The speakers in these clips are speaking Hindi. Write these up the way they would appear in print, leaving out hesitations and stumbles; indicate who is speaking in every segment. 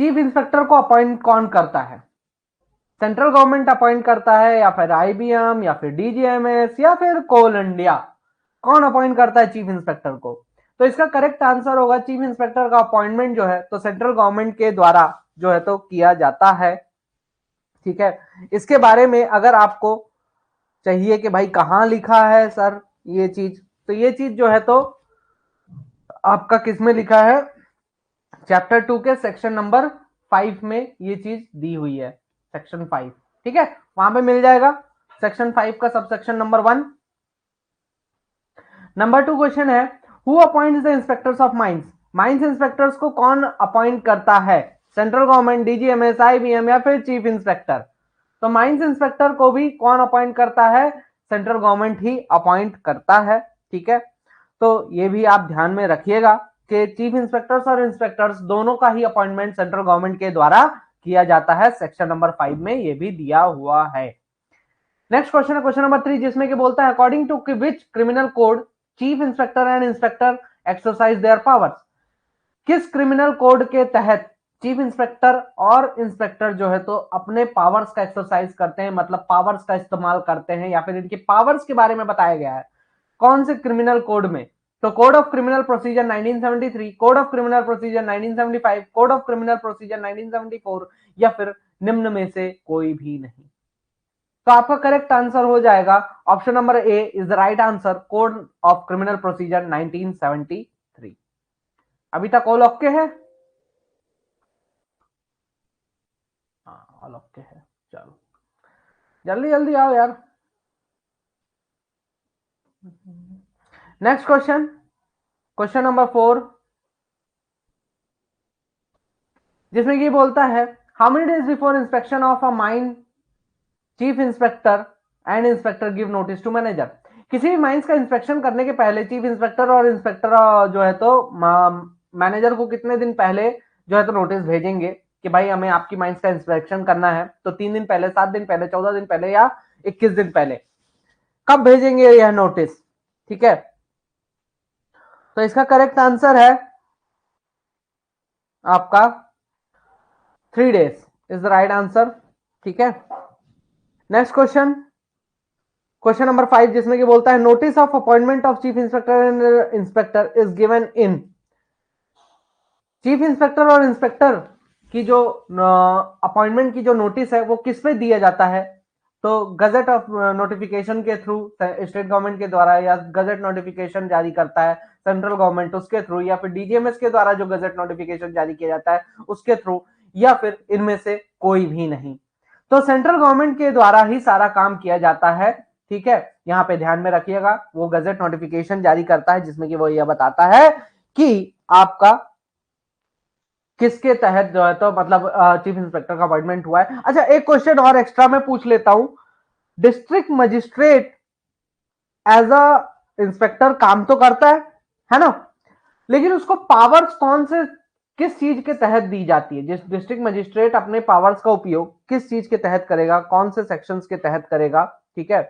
Speaker 1: चीफ इंस्पेक्टर को अपॉइंट कौन करता है? सेंट्रल गवर्नमेंट अपॉइंट करता है, या फिर आईबीएम, या फिर डीजीएमएस, या फिर कोल इंडिया? कौन अपॉइंट करता है चीफ इंस्पेक्टर को? तो इसका करेक्ट आंसर होगा चीफ इंस्पेक्टर का अपॉइंटमेंट जो है तो सेंट्रल गवर्नमेंट के द्वारा जो है तो किया जाता है। ठीक है, इसके बारे में अगर आपको चाहिए कि भाई कहां लिखा है सर ये चीज, तो ये चीज जो है तो आपका किस में लिखा है? चैप्टर 2 के सेक्शन नंबर 5 में ये चीज दी हुई है, सेक्शन 5। ठीक है, वहां पे मिल जाएगा सेक्शन 5 का सबसेक्शन नंबर 1। नंबर 2 क्वेश्चन है, who appoints the inspectors of mines? Mines inspectors को कौन अपॉइंट करता है? सेंट्रल गवर्नमेंट, डीजीएमएस, आईबीएम, या फिर चीफ इंस्पेक्टर? तो माइंस इंस्पेक्टर को भी कौन अपॉइंट करता है? सेंट्रल गवर्नमेंट ही अपॉइंट करता है। ठीक है, तो ये भी आप ध्यान में रखिएगा कि चीफ इंस्पेक्टर्स और इंस्पेक्टर्स दोनों का ही अपॉइंटमेंट सेंट्रल गवर्नमेंट के द्वारा किया जाता है। सेक्शन नंबर 5 में ये भी दिया हुआ है। नेक्स्ट क्वेश्चन है क्वेश्चन नंबर 3, जिसमें कि बोलता है according to which criminal code chief inspector and inspector exercise their powers? किस क्रिमिनल कोड के तहत चीफ इंस्पेक्टर और इंस्पेक्टर जो है तो अपने पावर्स का एक्सरसाइज करते हैं, मतलब पावर्स का इस्तेमाल करते हैं, या फिर इनके पावर्स के बारे में बताया गया है? कौन से क्रिमिनल कोड में? तो code of criminal procedure 1973, code of criminal procedure 1975, code of criminal procedure 1974, या फिर निम्न में से कोई भी नहीं? तो आपका करेक्ट आंसर हो जाएगा option number A is the right answer, code of criminal procedure 1973। अभी तक ऑल ओके है? हाँ ऑल ओके है। चलो जल्दी जल्दी आओ यार। नेक्स्ट क्वेश्चन, क्वेश्चन नंबर 4, जिसमें कि बोलता है how many days before inspection of a mine chief inspector and inspector give notice to manager? किसी भी माइंस का इंस्पेक्शन करने के पहले चीफ इंस्पेक्टर और इंस्पेक्टर जो है तो मैनेजर को कितने दिन पहले जो है तो नोटिस भेजेंगे कि भाई हमें आपकी माइंस का इंस्पेक्शन करना है? तो 3 दिन पहले, 7 दिन पहले, 14 दिन पहले, या 21 दिन पहले? कब भेजेंगे यह नोटिस? ठीक है, तो इसका करेक्ट आंसर है आपका 3 days is the right answer. ठीक है, नेक्स्ट क्वेश्चन, क्वेश्चन नंबर 5, जिसमें कि बोलता है notice of appointment of chief inspector and inspector is given in? Chief inspector और इंस्पेक्टर की जो अपॉइंटमेंट की जो नोटिस है वो किस पे दिया जाता है? तो गजट ऑफ नोटिफिकेशन के थ्रू स्टेट गवर्नमेंट के द्वारा, या गजट नोटिफिकेशन जारी करता है सेंट्रल गवर्नमेंट उसके थ्रू, या फिर डीजीएमएस के द्वारा जो गजट नोटिफिकेशन जारी किया जाता है उसके थ्रू, या फिर इनमें से कोई भी नहीं? तो सेंट्रल गवर्नमेंट के द्वारा ही सारा काम किया जाता है। ठीक है, यहां पे ध्यान में रखिएगा, वो गजट नोटिफिकेशन जारी करता है जिसमें कि वो यह बताता है कि आपका किसके तहत जो है तो मतलब चीफ इंस्पेक्टर का अपॉइंटमेंट हुआ है। अच्छा एक क्वेश्चन और एक्स्ट्रा मैं पूछ लेता हूं, district magistrate as a inspector काम तो करता है ना? लेकिन उसको पावर्स कौन से, किस चीज के तहत दी जाती है? जिस डिस्ट्रिक्ट मजिस्ट्रेट अपने पावर्स का उपयोग किस चीज के तहत करेगा, कौन से सेक्शंस के तहत करेगा? ठीक है,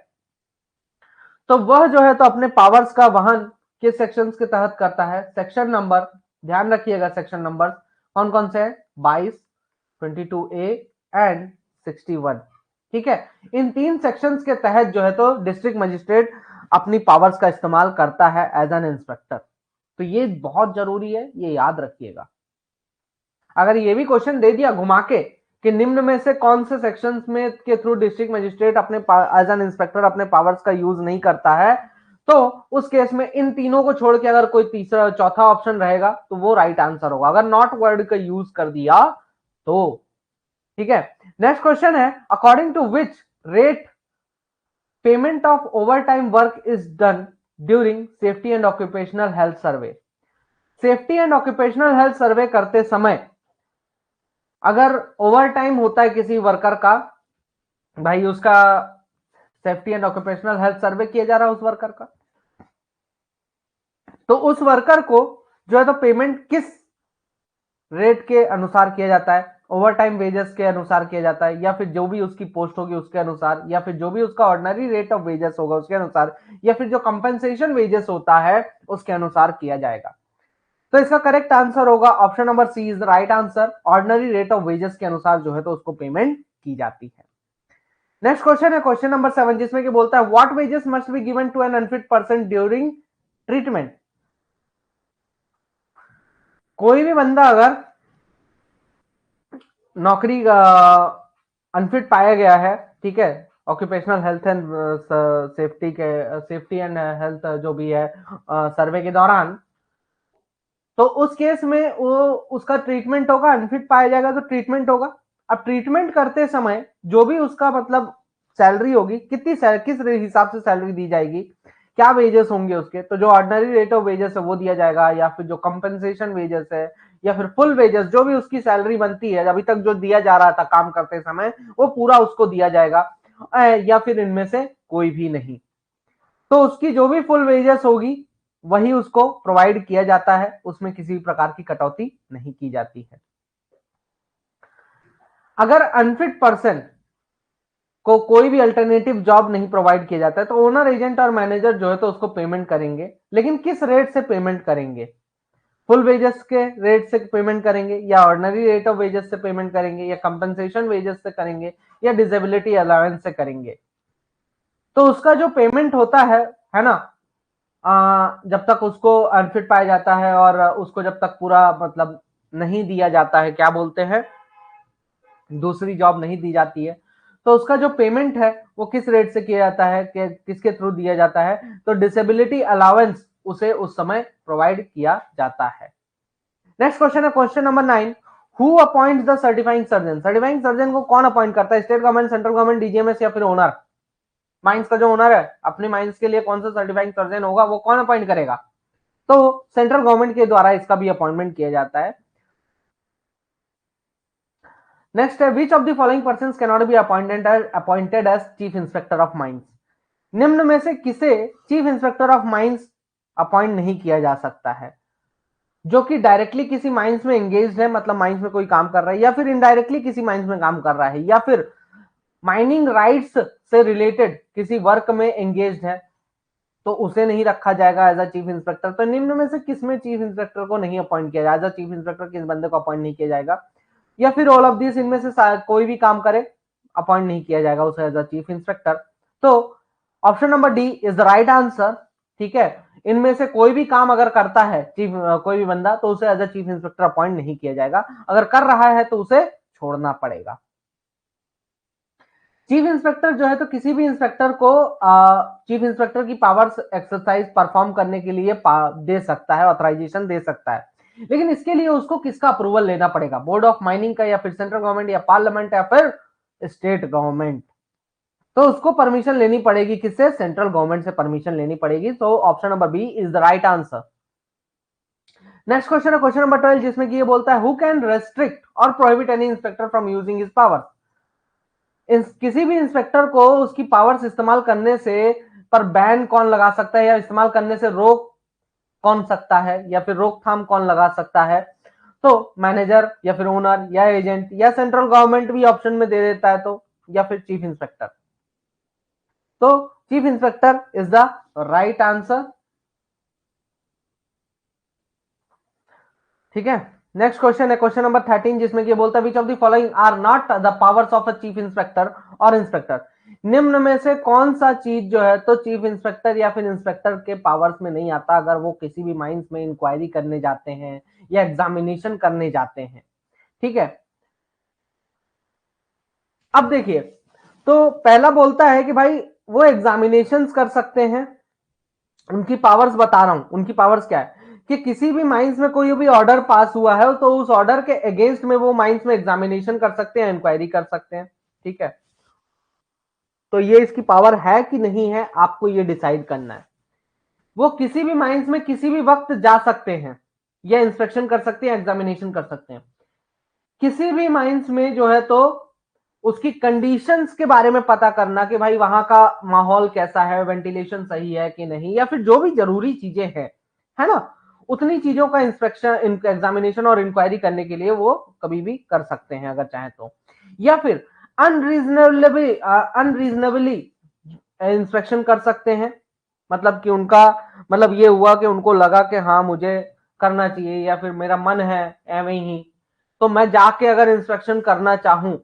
Speaker 1: तो वह जो है तो अपने पावर्स का वहन किस सेक्शंस के तहत करता है? सेक्शन नंबर, ध्यान रखिएगा सेक्शन नंबर कौन कौन से हैं, 22, 22A एंड 61। ठीक है, इन 3 सेक्शंस के तहत जो है तो डिस्ट्रिक्ट मजिस्ट्रेट अपनी पावर्स का इस्तेमाल करता है एज एन इंस्पेक्टर। तो ये बहुत जरूरी है, ये याद रखिएगा। अगर ये भी क्वेश्चन दे दिया घुमा के कि निम्न में से कौन से सेक्शंस में के थ्रू डिस्ट्रिक्ट मजिस्ट्रेट अपने एज एन इंस्पेक्टर अपने पावर्स का यूज नहीं करता है, तो उस केस में इन तीनों को छोड़ के अगर कोई तीसरा चौथा ऑप्शन रहेगा तो वो राइट आंसर होगा, अगर नॉट वर्ड का यूज कर दिया तो। ठीक है, नेक्स्ट क्वेश्चन है according to which rate payment of over time work is done during safety and occupational health survey? Safety and occupational health survey करते समय अगर ओवर टाइम होता है किसी वर्कर का, भाई उसका सेफ्टी एंड ऑक्यूपेशनल हेल्थ सर्वे किया जा रहा है उस वर्कर का, तो उस वर्कर को जो है तो पेमेंट किस रेट के अनुसार किया जाता है? ओवर टाइम वेजेस के अनुसार किया जाता है, या फिर जो भी उसकी पोस्ट होगी उसके अनुसार, या फिर जो भी उसका ऑर्डिनरी रेट ऑफ वेजेस होगा उसके अनुसार, या फिर जो कंपनसेशन वेजेस होता है उसके अनुसार किया जाएगा? तो इसका करेक्ट आंसर होगा option number C is the right answer. Ordinary rate of wages के अनुसार जो है तो उसको पेमेंट की जाती है। नेक्स्ट क्वेश्चन है क्वेश्चन नंबर 7, जिसमें कि बोलता है what wages must be given to an unfit person during treatment. कोई भी बंदा अगर नौकरी अनफिट पाया गया है, ठीक है, occupational health and safety and health जो भी है सर्वे के दौरान, तो उस केस में वो उसका ट्रीटमेंट होगा, अनफिट पाया जाएगा तो ट्रीटमेंट होगा। अब ट्रीटमेंट करते समय जो भी उसका मतलब सैलरी होगी, किस हिसाब से सैलरी दी जाएगी, क्या वेजेस होंगे उसके, तो जो ऑर्डिनरी रेट ऑफ वेजेस है वो दिया जाएगा, या फिर जो कंपनसेशन वेजेस है, या फिर फुल वेजेस, जो भी उसकी सैलरी बनती है अभी तक जो दिया जा रहा था काम करते समय, वो पूरा उसको दिया जाएगा, या फिर इनमें से कोई भी नहीं। तो उसकी जो भी फुल वेजेस होगी वही उसको प्रोवाइड किया जाता है, उसमें किसी प्रकार की कटौती नहीं की जाती है। अगर अनफिट पर्सन को कोई भी अल्टरनेटिव जॉब नहीं प्रोवाइड किया जाता है तो ओनर, एजेंट और मैनेजर जो है तो उसको पेमेंट करेंगे, लेकिन किस रेट से पेमेंट करेंगे? फुल वेजेस के रेट से पेमेंट करेंगे, या ऑर्डिनरी रेट ऑफ वेजेस से पेमेंट करेंगे, या कंपनसेशन वेजेस से करेंगे, या डिसेबिलिटी अलाउंस से करेंगे? तो उसका जो पेमेंट होता है ना, जब तक उसको अनफिट पाया जाता है और उसको जब तक पूरा मतलब नहीं दिया जाता है, क्या बोलते हैं, दूसरी जॉब नहीं दी जाती है, तो उसका जो पेमेंट है वो किस रेट से किया जाता है, कि किसके थ्रू दिया जाता है? तो डिसेबिलिटी अलाउंस उसे उस समय प्रोवाइड किया जाता है। नेक्स्ट क्वेश्चन है question number 9, who appoints the certifying surgeon. Certifying surgeon को कौन अपॉइंट करता है? State government, central government, DGMS, या फिर ओनर? माइंस का जो ओनर है, अपने माइंस के लिए कौन सा सर्टिफाइंग सर्जन होगा, वो कौन अपॉइंट करेगा? तो सेंट्रल गवर्नमेंट के द्वारा इसका भी अपॉइंटमेंट किया जाता है। नेक्स्ट है which of the following persons can not be appointed as chief inspector of mines. निम्न में से किसे chief inspector of mines appoint नहीं किया जा सकता है? जो कि डायरेक्टली किसी माइंस में एंगेज है, मतलब माइंस में कोई काम कर रहा है, या फिर इनडायरेक्टली किसी माइंस में काम कर रहा है, या फिर माइनिंग राइट्स से रिलेटेड किसी वर्क में एंगेज है, तो उसे नहीं रखा जाएगा एज अ चीफ इंस्पेक्टर। तो निम्न में से किसमें चीफ इंस्पेक्टर को नहीं अपॉइंट किया जाएगा? एज अ चीफ इंस्पेक्टर किस बंदे को अपॉइंट नहीं किया जाएगा? या फिर ऑल ऑफ दिस, इनमें से कोई भी काम करे अपॉइंट नहीं किया जाएगा उसे एज अ चीफ इंस्पेक्टर? तो option number D is the right answer. ठीक है, इनमें से कोई भी काम अगर करता है चीफ कोई भी बंदा, तो उसे as a chief inspector appoint नहीं किया जाएगा। अगर कर रहा है तो उसे छोड़ना पड़ेगा। चीफ इंस्पेक्टर जो है तो किसी भी इंस्पेक्टर को चीफ इंस्पेक्टर की पावर्स एक्सरसाइज परफॉर्म करने के लिए दे सकता है, ऑथराइजेशन दे सकता है, लेकिन इसके लिए उसको किसका अप्रूवल लेना पड़ेगा? बोर्ड ऑफ माइनिंग का, या फिर सेंट्रल गवर्नमेंट, या पार्लियामेंट, या फिर स्टेट गवर्नमेंट? तो उसको परमिशन लेनी पड़ेगी, किससे? सेंट्रल गवर्नमेंट से परमिशन लेनी पड़ेगी। तो option number B is the right answer. Next question है क्वेश्चन नंबर 12, जिसमें कि ये बोलता है हु कैन रेस्ट्रिक्ट और prohibit any inspector from using his power. किसी भी इंस्पेक्टर को उसकी पावर्स इस्तेमाल करने से पर बैन कौन लगा सकता है, या इस्तेमाल करने से रोक कौन सकता है, या फिर रोकथाम कौन लगा सकता है? तो मैनेजर, या फिर ओनर, या एजेंट, या सेंट्रल गवर्नमेंट भी ऑप्शन में दे देता है, तो या फिर चीफ इंस्पेक्टर? तो chief inspector is the right answer. ठीक है, नेक्स्ट क्वेश्चन है क्वेश्चन नंबर 13, जिसमें कि बोलता है which of the following are not the powers of a chief inspector और इंस्पेक्टर। निम्न में से कौन सा चीज जो है तो चीफ इंस्पेक्टर या फिर इंस्पेक्टर के पावर्स में नहीं आता अगर वो किसी भी माइंस में इंक्वायरी करने जाते हैं या एग्जामिनेशन करने जाते हैं? ठीक है, अब देखिए, तो पहला बोलता है कि भाई वो एग्जामिनेशन कर सकते हैं। उनकी पावर्स बता रहा हूं, उनकी पावर्स क्या है कि किसी भी माइंस में कोई भी ऑर्डर पास हुआ है तो उस ऑर्डर के अगेंस्ट में वो माइंस में एग्जामिनेशन कर सकते हैं, इंक्वायरी कर सकते हैं। ठीक है, तो ये इसकी पावर है कि नहीं है, आपको ये डिसाइड करना है। वो किसी भी माइंस में किसी भी वक्त जा सकते हैं, या इंस्पेक्शन कर सकते हैं, एग्जामिनेशन कर सकते हैं। किसी भी माइंस में जो है तो उसकी कंडीशंस के बारे में पता करना कि भाई वहां का माहौल कैसा है, वेंटिलेशन सही है कि नहीं, या फिर जो भी जरूरी चीजें हैं, है ना, उतनी चीजों का इंस्पेक्शन, एग्जामिनेशन और इंक्वायरी करने के लिए वो कभी भी कर सकते हैं अगर चाहे तो। या फिर अनरीजनेबली इंस्पेक्शन कर सकते हैं, मतलब कि उनका मतलब ये हुआ कि उनको लगा कि हाँ मुझे करना चाहिए या फिर मेरा मन है एवं ही, तो मैं जाके अगर इंस्पेक्शन करना चाहूं